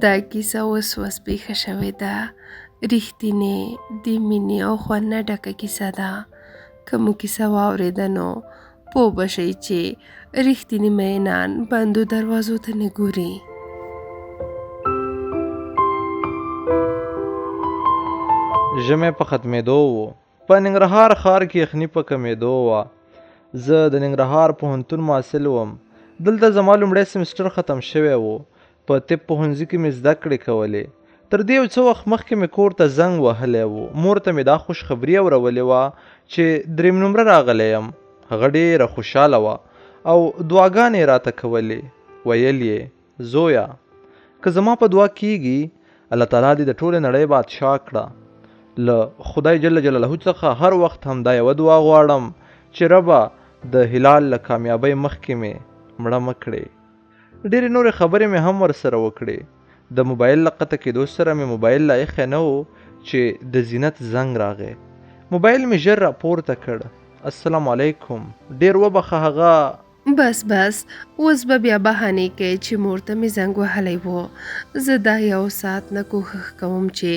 دا کیسه اوس پیښه شوې ده. رښتینې د مینې او خوند نه ډکه کیسه ده. که مو کیسه واورېده نو پوه به شئ چې رښتیني مینان بندو دروازو ته نه ګوري. ژمی په ختمېدو و. په ننګرهار ښار کې یخني په کمېدو وه. زه د ننګرهار پوهنتون محصل وم. دلته زما لومړی سمستر ختم شوی و. په طب پوهنځي کې مې زده کړې کولې. تر دې یو څه وخت مخکې مې کور ته زنګ وهلی و. مور ته مې دا خوشخبري اورولې وه چې 3 نمره راغلی یم. هغه ډېره خوشحاله وه او دعاګانې یې راته کولې. ویل یې زویه که زما په دعا کیږي الله تعالی دې د ټولې نړۍ بادشاه کړه. له خدای جل جلاله څخه هر وخت همدا یوه دعا غواړم چې ربه د هلال له کامیابۍ مخکې مې مړه مه کړې. ډېرې نورې خبرې مې هم ورسره وکړې. د موبایل له قطع کېدو سره مې موبایل لا ایښی نه و چې د زینت زنګ راغی. موبایل مې ژر راپورته کړ. السلام علیکم. ډېر وبخه هغه بس اوس به بیا بهانې کوي چې مور ته مې زنګ وهلی و. زه دا 1 ساعت نه کوښښ کوم چې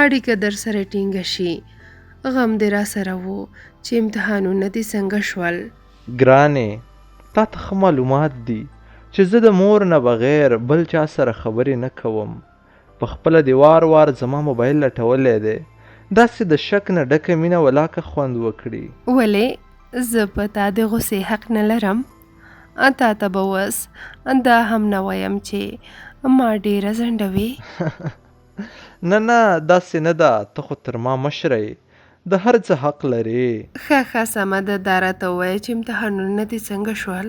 اړیکه در سره ټینګه شي. غم دې را سره و چې امتحانونه دې څنګه شول. ګرانې تا ته ښه معلومات دي چې زه د مور نه بغیر بل چا سره خبرې نه کوم. په خپله دې وار زما موبایل لټولی دی. داسې د شک نه ډکه مینه ولاکه خوند وکړي. ولې زه په تا د غوسې حق نه لرم؟ تا ته به اوس دا هم نه وایم چې ما ډېره ځنډوې. نه داسې نه ده. ته خو تر ما مشره یې. د هر څه حق لرې. ښه سمه ده. دا راته ووایه چې امتحانونه دې څنګه شول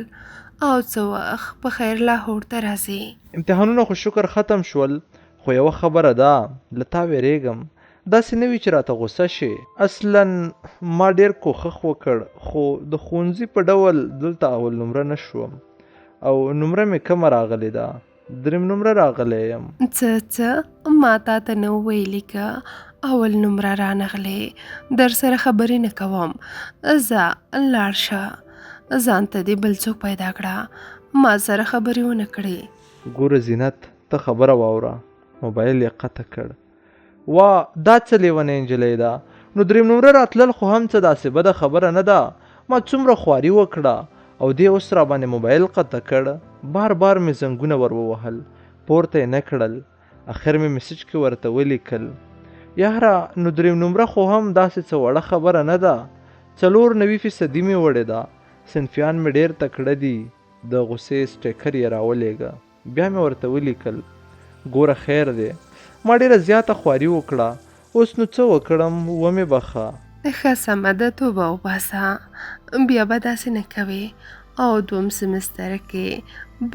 او څه وخت په خیر لاهور ته راځې؟ امتحانونه خو شکر ختم شول. خو یوه خبره ده له تا ویرېږم. داسې نه وي چې راته غوسه شي. اصلا ما ډېر کوښښ وکړ خو د ښوونځي په ډول دلته اول نمره نه شوم او نمره مې کمه راغلې ده. 3 نمره راغلی یم. څه ما تا ته نه ویلي که اول نمره رانغلې در سره خبرې نه کوم. ځه لاړ شه. ځان ته دې بل څوک پیدا کړه. ما سره خبرې ونه کړې. ګوره زینت ته خبره واوره. موبایل یې قطع کړ. وا دا څه لیونۍ نجلۍ ده. نو 3 نمره راتلل خو هم څه داسې بده خبره نه ده. ما څومره خواري وکړه او دې اوس را باندې موبایل قطع کړ. بار مې زنګونه ور ووهل. پورته یې نه کړل. اخر مې میسج کې ورته ولیکل یاره نو 3 نمره خو هم داسې څه وړه خبره نه ده. 94% مې وړې ده. صنفیان مې ډېر تکړه دي. د غوسې سټیکر یې راولېږه. بیا مې ورته ولیکل ګوره خیر دی ما ډېره زیاته خواري وکړه. اوس نو څه وکړم ومې بخه. ښه سمه ده. توبه وباسه. بیا به داسې نه کوې او 2م سمستر کې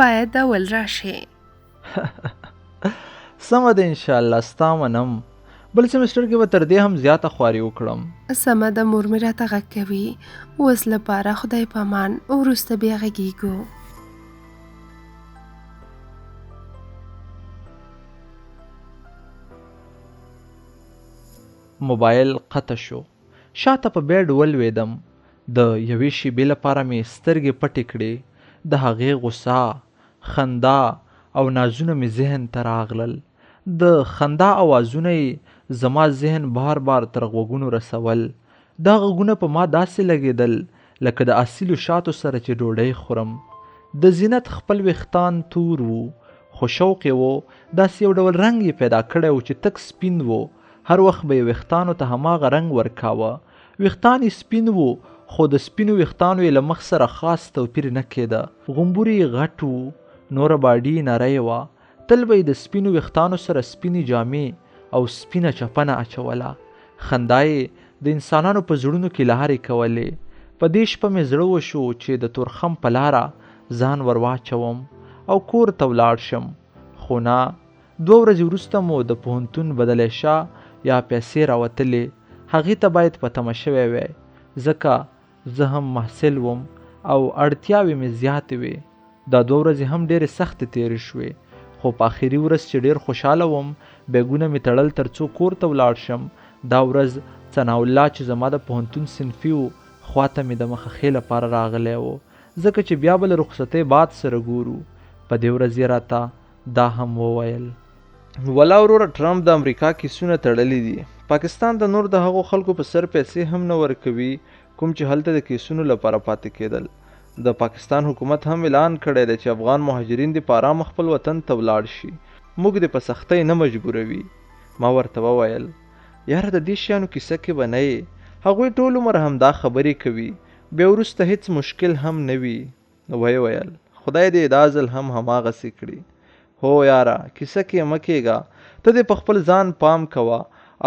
باید اول راشې. سمه ده انشاءالله ستا منم. بل سمستر کې به تر دې هم زیاته خواري وکړم. سمه ده. مور مې راته غږ کوي. اوس لپاره خدای په امان. وروسته بیا غږیږو. موبایل قطع شو. شاته په بیډ ولوېدم. د یوې شېبې لپاره مې سترګې پټې کړې. د هغې غوسه، خندا او نازونه مې ذهن ته راغلل. د خندا اوازونه یې زما ذهن بار تر غوږونو رسول. دا غوږونه په ما داسې لګېدل لکه د اصیلو شاتو سره چې ډوډۍ خورم. د زینت خپل ویښتان تور وو خو شوق یې و. داسې یو ډول رنګ یې پیدا کړی و چې تک سپین و. هر وخت به یې ویښتانو ته هماغه رنګ ورکاوه. ویښتان یې سپین وو خو د سپینو ویښتانو یې له مخ سره خاص توپیر نه کېده. غومبوري یې غټ وو. نوره باډي یې نری وه. تل به یې د سپینو ویښتانو سره سپینې جامې او سپینه چپنه اچوله. خندا یې د انسانانو په زړونو کې لهرې کولې. په دې شپه مې زړه وشو چې د تورخم په لاره ځان ور واچوم او کور ته ولاړ شم. خو نه 2 ورځې وروسته مو د پوهنتون بدلی شه یا پیسې راوتلې. هغې ته باید په تمه شوی وی ځکه زه هم محصل وم او اړتیاوې مې زیاتې وې. دا 2 ورځې هم ډېرې سختې تېرې شوې خو په آخري ورځ چې ډېر خوشحاله وم بیګونه مې تړل تر څو کور ته ولاړ شم. دا ورځ ثناءالله چې زما د پوهنتون صنفي و خواته مې د مخخې لپاره راغلی و ځکه چې بیا به له رخصتۍ بعد سره ګورو. په دې ورځ یې راته دا هم وویل ولا وروره ټرمپ د امریکا کیسونه تړلي دي. پاکستان د نور د هغو خلکو په سر پیسې هم نه ورکوي کوم چې هلته د کیسونو لپاره پاتې کېدل. د پاکستان حکومت هم اعلان کړی دی چې افغان مهاجرین دې په آرام خپل وطن ته ولاړ شي. موږ دې په سختۍ نه مجبوروي. ما ورته وویل یاره د دې شیانو کیسه کې به نه یې. هغوی ټول عمر همدا خبرې کوي، بیا وروسته هیڅ مشکل هم نه وي. ویې ویل خدای دې دا ځل هم هماغسې کړي. هو یاره کیسه کې مه کېږه، ته دې په خپل ځان پام کوه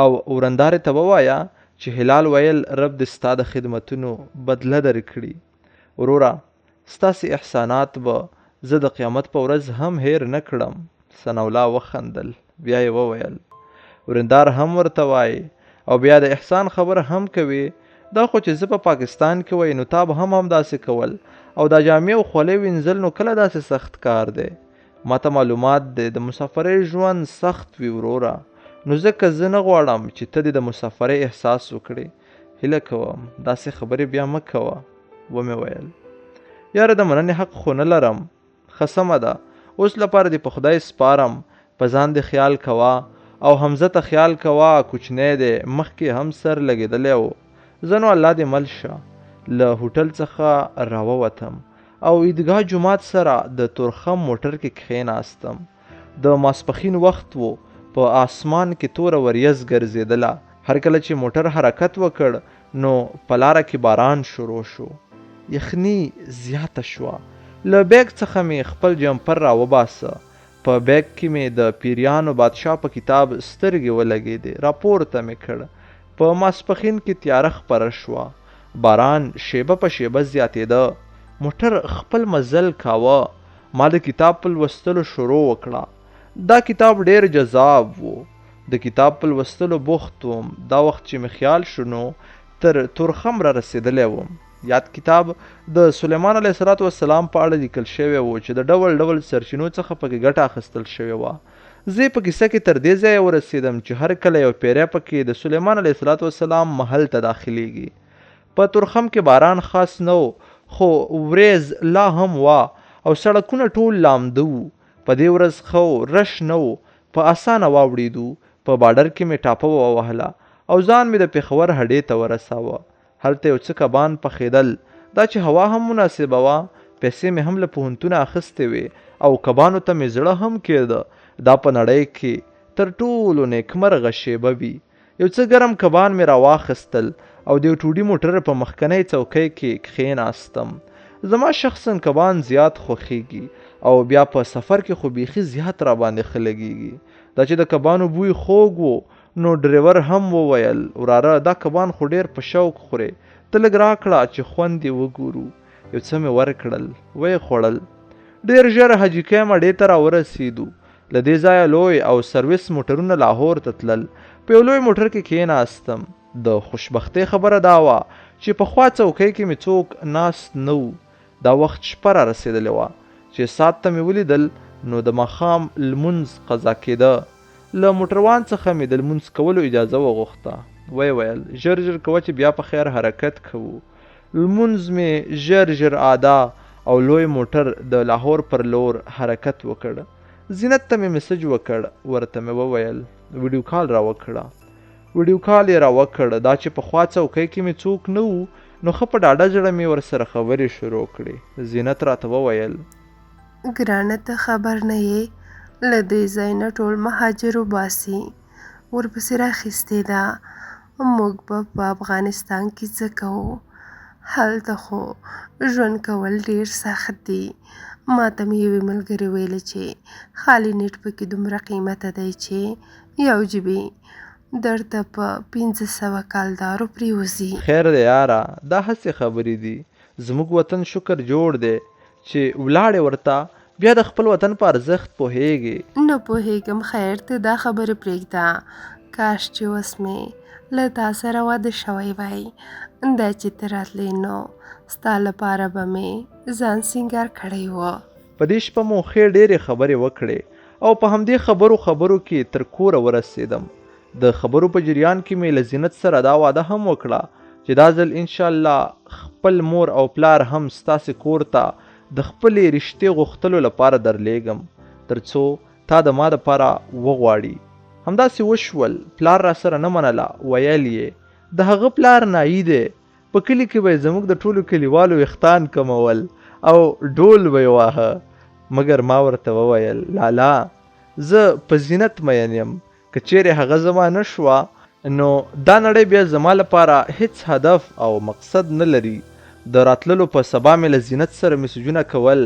او ورندارې ته ووایه چې هلال ویل رب دې ستا د خدمتونو بدله درکړي. وروره ستاسې احسانات به زه د قیامت په ورځ هم هیر نه کړم. ثناالله وخندل، بیا یې وویل ورندار هم ورته وایي او بیا د احسان خبره هم کوي. دا خو چې زه په پاکستان کې وای نو تا به هم همداسې کول او دا جامې او خولۍ وینځل نو کله داسې سخت کار دی. ما ته معلومات دی د مسافرۍ ژوند سخت وي وروره، نو ځکه زه نه غواړم چې ته دې د مسافرۍ احساس وکړې. هیله کوم داسې خبرې بیا مه کوه. ومې ویل یاره د مننې حق خو نه لرم. ښه سمه ده، اوس لپاره دې په خدای سپارم، په ځان دې خیال کوه او حمزه ته خیال کوه، کوچنی دی مخکې هم سر لګېدلی و. زه نو الله دې مل شه له هوټل څخه راووتم او عیدګاه جومات سره د تورخم موټر کې کښېناستم. د ماسپښین وخت و، په آسمان کې توره وریځ ګرځېدله. هر کله چې موټر حرکت وکړ نو په لاره کې باران شروع شو. یخني زیاته شوه. له بیگ څخه مې خپل جمپر راوباسه. په بیگ کې مې د پیریانو بادشاه په کتاب سترګې ولګېدې. راپورته مې کړ. په ماسپښین کې تیاره خپره شوه. باران شیبه په شیبه زیاتېده. موټر خپل مزل کاوه. ما د کتاب په لوستلو شروع وکړه. دا کتاب ډیر جذاب و. د کتاب په لوستلو بوخت وم. دا وخت چې مې خیال شو نو تر تورخم را رسېدلی وم. یاد کتاب د سلیمان علیه السلام په اړه لیکل شوی و چې د ډول ډول سرچینو څخه پکې ګټه اخیستل شوې وه. زه په کیسه کې تر دې ځایه ورسېدم چې هر کله یو پیری پکې د سلیمان علیه السلام محل ته داخلیږي. په تورخم کې باران خاص نه و خو ورېځ لا هم وه او سړکونه ټول لامده وو. په دې ورځ خو رش نه و، په اسانه واوړېدو. په باډر کې مې ټاپه ووهله او ځان مې د پېښور هډې ته ورساوه. هلته یو څه کبان پخېدل. دا چې هوا هم مناسبه وه، پیسې مې هم له پوهنتونه اخیستې وې او کبانو ته مې زړه هم کېده. دا په نړۍ کې تر ټولو نیکمرغه شیبه وي. یو څه ګرم کبان مې راواخیستل او د یو ټوډي موټر په مخکنۍ څوکۍ کې کښېناستم. زما شخصا کبان زیات خوښیږي او بیا په سفر کې خو بیخي زیات را باندې ښه لګیږي. دا چې د کبانو بوی خوږ و نو ډریور هم وویل وراره دا کبان خو ډیر په شوق خوري، ته لږ راکړه چې خوند یې وګورو. یو څه مې ورکړل، ویې خوړل. ډیر ژر حاجي کیم اډې ته راورسېدو. له دې ځایه لوی او سرویس موټرونه لاهور ته تلل. په یو لوی موټر کې کښېناستم. د خوشبختۍ خبره دا وه چې پخوا څوکۍ کې مې څوک ناست نه و. دا وخت شپه را رسېدلې وه چې ساعت ته مې ولیدل نو د ماښام لمونځ قضا کېده. له موټروان څخه مې د لمونځ کولو اجازه وغوښته. ویې ویل ژر ژر کوه چې بیا په خیر حرکت کوو. لمونځ مې ژر ژر ادا او لوی موټر د لاهور پر لور حرکت وکړ. زینت ته مې میسج وکړ. ورته مې وویل ویډیو کال را وکړه. ویډیو کال یې را وکړ. دا چې پخوا څوکۍ کې مې څوک نه وو نو ښه په ډاډه زړه مې ورسره خبرې شروع کړې. زینت راته وویل ګرانه ته خبر نه یې له دې ځای نه ټول مهاجر وباسي. ورپسې راخیستې ده موږ به په افغانستان کې څه کوو؟ هلته خو ژوند کول ډیر سخت دي. ما ته مې یوې ملګرې ویلې چې خالي نیټ پکې دومره قیمته دی چې یو جبي درته په 500 کالدارو پریوزي. خیر دی یاره، دا هسې خبرې دي. زموږ وطن شکر جوړ دی چې ولاړې ورته بیا د خپل وطن په ارزښت پوهیږي. نه پوهیږم، خیر ته دا خبرې پرېږده. کاش چې اوس مې له تا سره واده شوی وای. دا چې ته راتلې نو ستا لپاره به مې ځان سینګار کړی و. په دې شپه مو ښې ډېرې خبرې وکړې او په همدې خبرو کې تر کوره ورسېدم. د خبرو په جریان کې مې له زینت سره دا واده هم وکړه چې دا ځل انشاءالله خپل مور او پلار هم ستاسې کور ته د خپلې رشتې غوښتلو لپاره درلیږم تر څو تا د ما دپاره وغواړي. همداسې وشول. پلار را سره نه منله. ویل یې د هغه پلار نایي دی. په کلي کې به یې زموږ د ټولو کلیوالو ویښتان کمول او ډول به یې واهه. مګر ما ورته وویل لالا زه په زینت مین یم. که چیرې هغه زما نه شوه نو دا نړۍ بیا زما لپاره هیڅ هدف او مقصد نه لري. د راتللو په سبا مې له زینت سره میسجونه کول.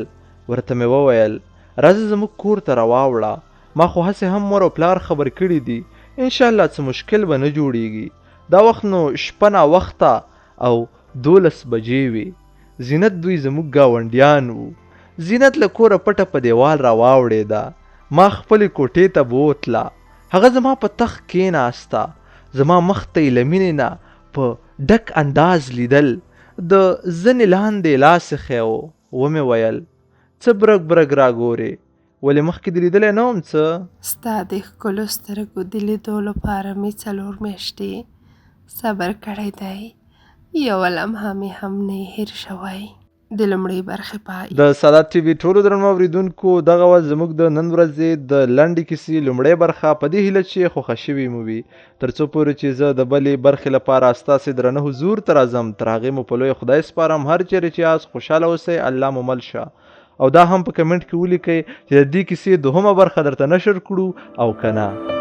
ورته مې وویل راځه زموږ کور ته راواوړه. ما خو هسې هم مور او پلار خبر کړي دي. انشاءالله څه مشکل به نه جوړیږي. دا وخت نو شپه ناوخته او 12 بجې وې. زینت دوی زموږ ګاونډیان وو. زینت له کوره پټه په دیوال راواوړېده. ما خپلې کوټې ته بوتله. هغه زما په تخت کېناسته. زما مخ ته یې له مینې نه په ډک انداز لیدل. د زنې لاندې لاس ایښی و. ومې ویل څه برګ برګ راګورې؟ ولې مخکې دې لیدلی نه وم څه؟ ستا د ښکلو سترګو د لیدو لپاره مې 4 میاشتې صبر کړی دی. یوه لمحه مې هم نه هیر شوی. د لومړۍ برخې پای. د سادات ټي وي ټولو درنو اورېدونکو دغه وه زموږ د نن ورځې د لنډې کیسې لومړۍ برخه. په دې هیله چې خوښه شوې مو وي. تر څو پورې چې زه د بلې برخې لپاره ستاسې درانه حضور ته راځم تر هغې مو په لویه خدای سپارم. هر چیرې چې یاست خوشحاله اوسئ. الله مو مل شه. او دا هم په کمنټ کې ولیکئ چې د دې کیسې 2مه برخه درته نشر کړو او که نه.